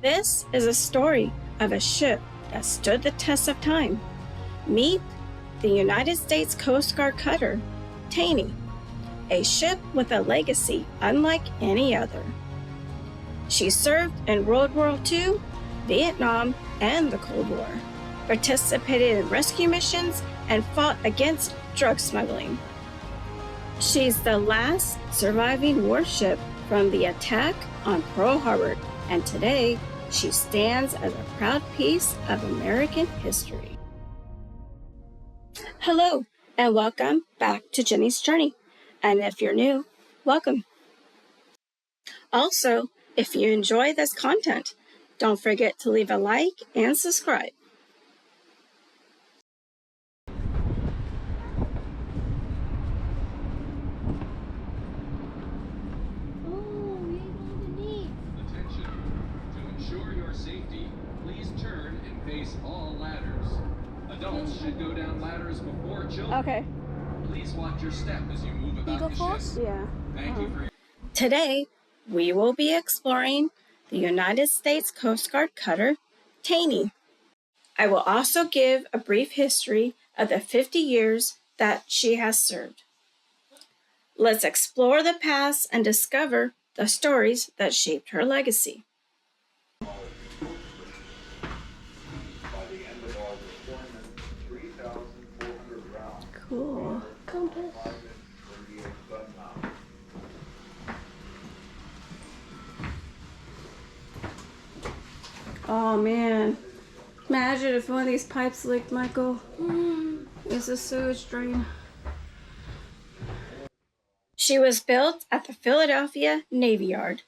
This is a story of a ship that stood the test of time. Meet the United States Coast Guard cutter, Taney, a ship with a legacy unlike any other. She served in World War II, Vietnam, and the Cold War, participated in rescue missions, and fought against drug smuggling. She's the last surviving warship from the attack on Pearl Harbor, and today she stands as a proud piece of American history. Hello, and welcome back to Jenny's Journey. And if you're new, welcome. Also, if you enjoy this content, don't forget to leave a like and subscribe. Adults should go down ladders before children. Okay. Please watch your step as you move about the ship. Yeah. Thank you for Today, we will be exploring the United States Coast Guard cutter, Taney. I will also give a brief history of the 50 years that she has served. Let's explore the past and discover the stories that shaped her legacy. Cool. Compass. Oh man, imagine if one of these pipes leaked, Michael. It's a sewage drain. She was built at the Philadelphia Navy Yard.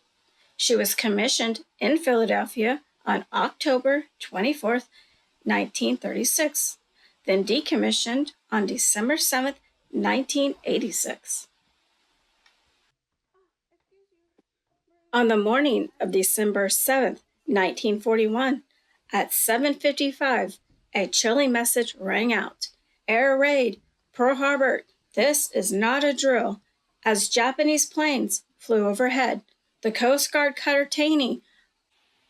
She was commissioned in Philadelphia on October 24th, 1936, then decommissioned on December 7th, 1986. On the morning of December 7th, 1941, at 7:55, a chilling message rang out. Air raid, Pearl Harbor, this is not a drill. As Japanese planes flew overhead, the Coast Guard cutter Taney,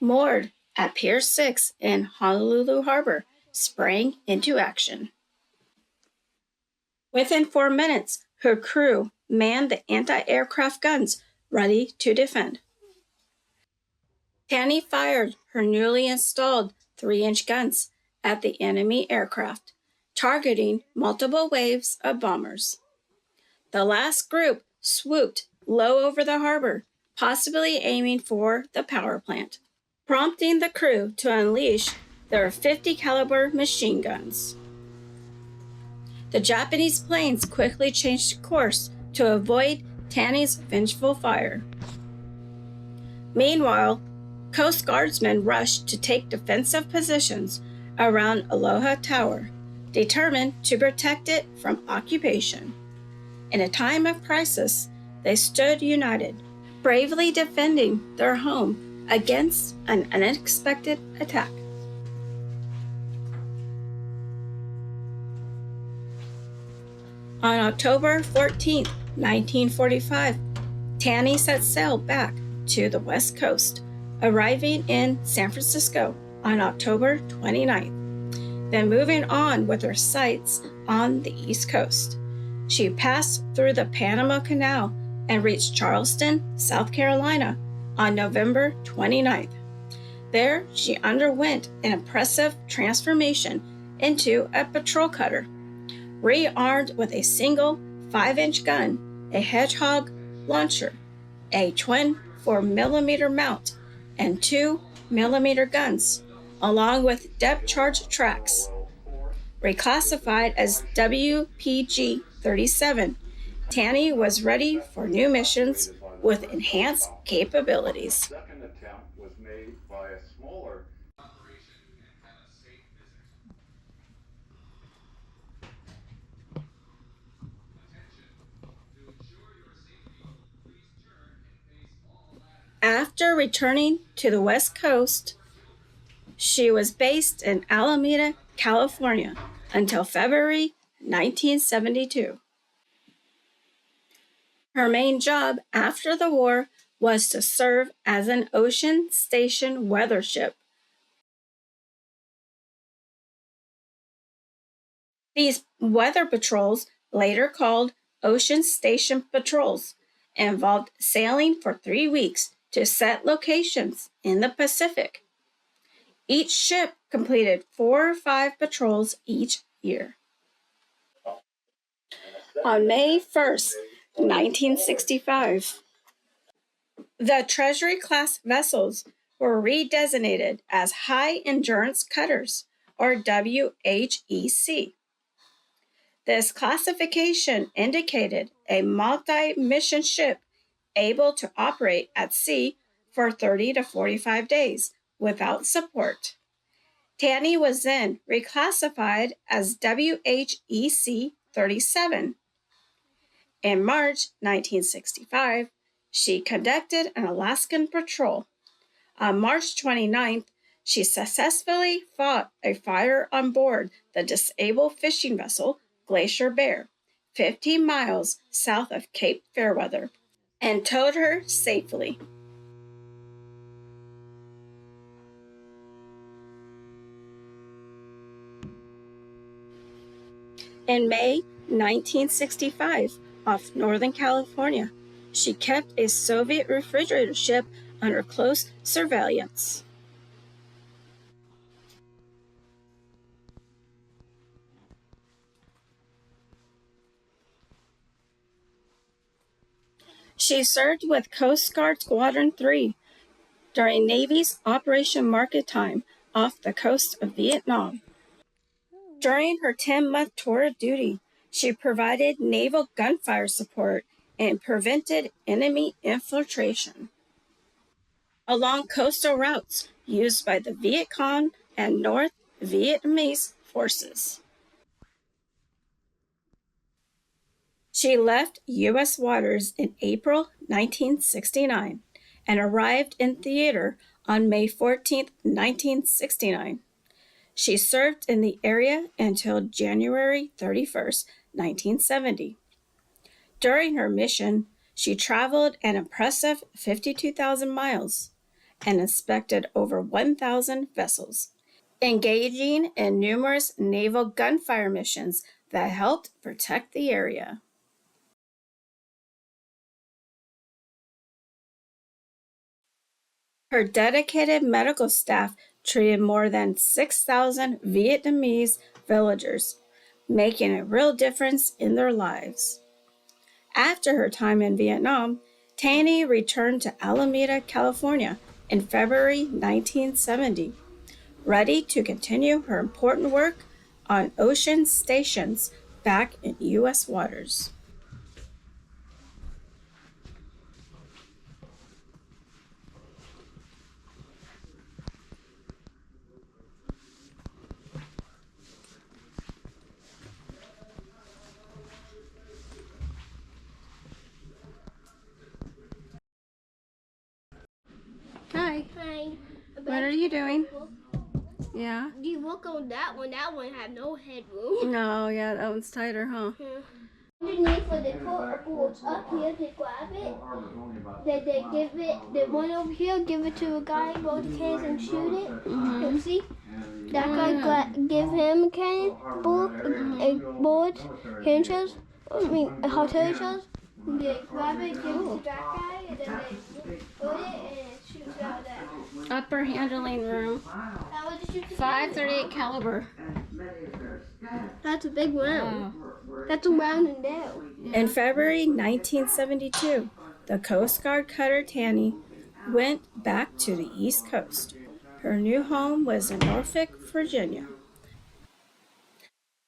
moored at Pier 6 in Honolulu Harbor, sprang into action. Within 4 minutes, her crew manned the anti-aircraft guns ready to defend. Taney fired her newly installed 3-inch guns at the enemy aircraft, targeting multiple waves of bombers. The last group swooped low over the harbor, possibly aiming for the power plant, prompting the crew to unleash their 50 caliber machine guns. The Japanese planes quickly changed course to avoid Taney's vengeful fire. Meanwhile, Coast Guardsmen rushed to take defensive positions around Aloha Tower, determined to protect it from occupation. In a time of crisis, they stood united, bravely defending their home against an unexpected attack. On October 14, 1945, Taney set sail back to the West Coast, arriving in San Francisco on October 29th, then moving on with her sights on the East Coast. She passed through the Panama Canal and reached Charleston, South Carolina on November 29th. There, she underwent an impressive transformation into a patrol cutter, rearmed with a single 5-inch gun, a Hedgehog launcher, a twin 4mm mount, and 2mm guns, along with depth-charge tracks. Reclassified as WPG-37, Taney was ready for new missions with enhanced capabilities. Second attempt was made by a smaller operation and have a safe visit. Attention. To ensure your safety, please turn and face all ladders. After returning to the West Coast, she was based in Alameda, California, until February 1972. Her main job after the war was to serve as an ocean station weather ship. These weather patrols, later called ocean station patrols, involved sailing for 3 weeks to set locations in the Pacific. Each ship completed 4 or 5 patrols each year. On May 1st, 1965, the Treasury-class vessels were redesignated as High Endurance Cutters, or WHEC. This classification indicated a multi-mission ship able to operate at sea for 30 to 45 days without support. Taney was then reclassified as WHEC 37. In March 1965, she conducted an Alaskan patrol. On March 29th, she successfully fought a fire on board the disabled fishing vessel Glacier Bear, 15 miles south of Cape Fairweather, and towed her safely. In May 1965, off Northern California, she kept a Soviet refrigerator ship under close surveillance. She served with Coast Guard Squadron 3 during Navy's Operation Market Time off the coast of Vietnam. During her 10-month tour of duty, she provided naval gunfire support and prevented enemy infiltration along coastal routes used by the Viet Cong and North Vietnamese forces. She left U.S. waters in April 1969 and arrived in theater on May 14, 1969. She served in the area until January 31, 1970. During her mission, she traveled an impressive 52,000 miles and inspected over 1,000 vessels, engaging in numerous naval gunfire missions that helped protect the area. Her dedicated medical staff treated more than 6,000 Vietnamese villagers, making a real difference in their lives. After her time in Vietnam, Taney returned to Alameda, California in February 1970, ready to continue her important work on ocean stations back in U.S. waters. Hi. Hi. What are you doing? Yeah? Do you look on that one? That one had no headroom. No, yeah, that one's tighter, huh? Yeah. Underneath where they put up here, they grab it. They give it, the one over here, give it to a guy, go to the cans and shoot it. You see? That guy give him a can, board, can shells, artillery shells. They grab it, give it to that guy, and then they put it and it shoots out that. Upper handling room. That was the shooting. 538 caliber. That's a big round. That's a round and down. In February 1972, the Coast Guard cutter Taney went back to the East Coast. Her new home was in Norfolk, Virginia.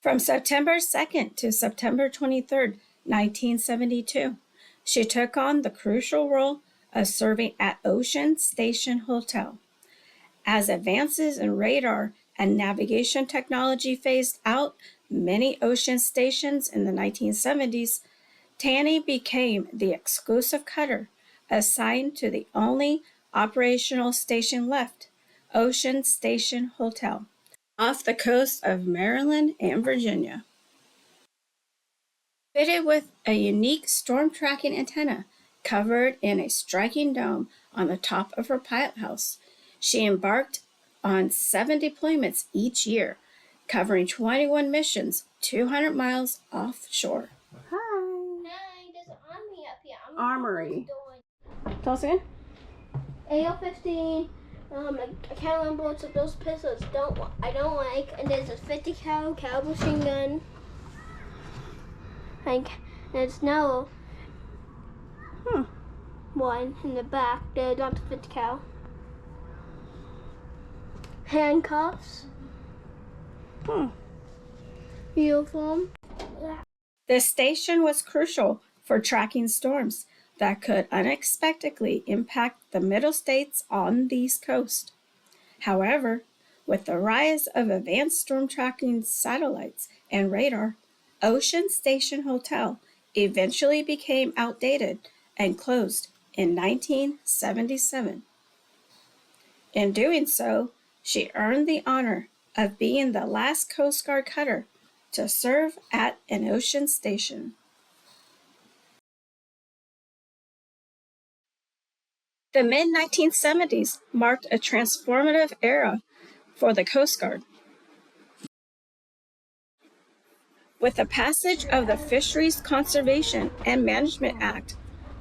From September 2nd to September 23rd, 1972, she took on the crucial role of serving at Ocean Station Hotel. As advances in radar and navigation technology phased out many ocean stations in the 1970s, Taney became the exclusive cutter assigned to the only operational station left, Ocean Station Hotel, off the coast of Maryland and Virginia. Fitted with a unique storm tracking antenna covered in a striking dome on the top of her pilot house. She embarked on 7 deployments each year, covering 21 missions 200 miles offshore. Hi. Hi, there's an army up here. Armory. Tell us again. AR-15. I can't remember what's of those pistols. I don't like. And there's a 50 cal machine gun. Like, there's no one in the back. There's not the 50 cal. Handcuffs. Uniform. The station was crucial for tracking storms that could unexpectedly impact the middle states on the East Coast. However, with the rise of advanced storm tracking satellites and radar, Ocean Station Hotel eventually became outdated and closed in 1977. In doing so, she earned the honor of being the last Coast Guard cutter to serve at an ocean station. The mid-1970s marked a transformative era for the Coast Guard. With the passage of the Fisheries Conservation and Management Act,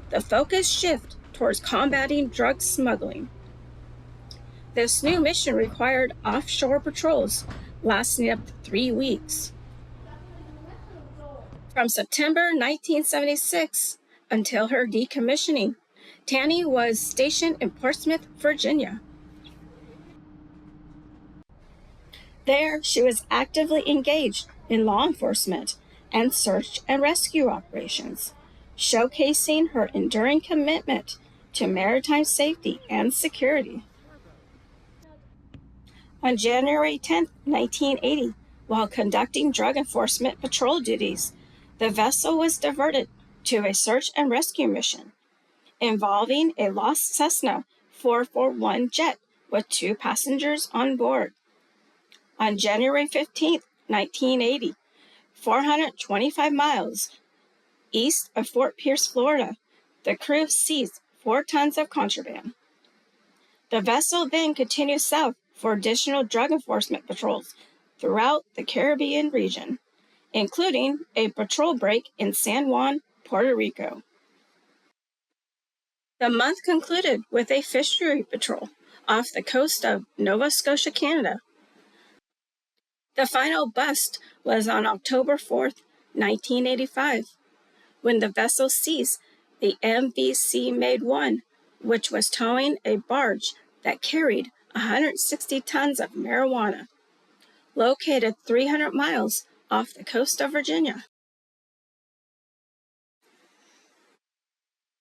the focus shifted towards combating drug smuggling. This new mission required offshore patrols lasting up to 3 weeks. From September 1976 until her decommissioning, Taney was stationed in Portsmouth, Virginia. There, she was actively engaged in law enforcement and search and rescue operations, showcasing her enduring commitment to maritime safety and security. On January 10, 1980, while conducting drug enforcement patrol duties, the vessel was diverted to a search and rescue mission involving a lost Cessna 441 jet with 2 passengers on board. On January 15, 1980, 425 miles east of Fort Pierce, Florida, the crew seized 4 tons of contraband. The vessel then continued south for additional drug enforcement patrols throughout the Caribbean region, including a patrol break in San Juan, Puerto Rico. The month concluded with a fishery patrol off the coast of Nova Scotia, Canada. The final bust was on October 4, 1985, when the vessel seized the MVC Made 1, which was towing a barge that carried 160 tons of marijuana, located 300 miles off the coast of Virginia.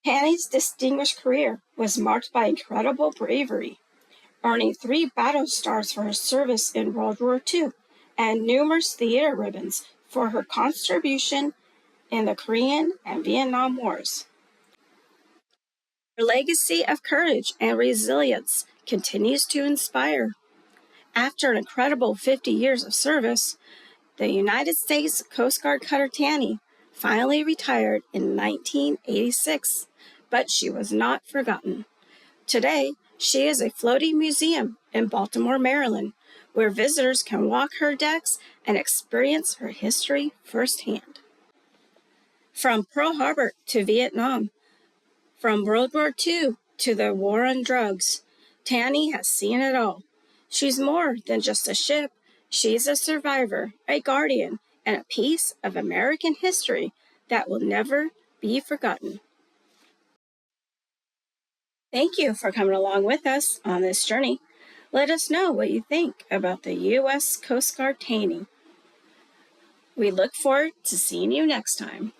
Taney's distinguished career was marked by incredible bravery, earning 3 battle stars for her service in World War II and numerous theater ribbons for her contribution in the Korean and Vietnam Wars. Her legacy of courage and resilience continues to inspire. After an incredible 50 years of service, the United States Coast Guard cutter Taney finally retired in 1986, but she was not forgotten. Today, she is a floating museum in Baltimore, Maryland, where visitors can walk her decks and experience her history firsthand. From Pearl Harbor to Vietnam, from World War II to the war on drugs, Taney has seen it all. She's more than just a ship. She's a survivor, a guardian, and a piece of American history that will never be forgotten. Thank you for coming along with us on this journey. Let us know what you think about the U.S. Coast Guard Taney. We look forward to seeing you next time.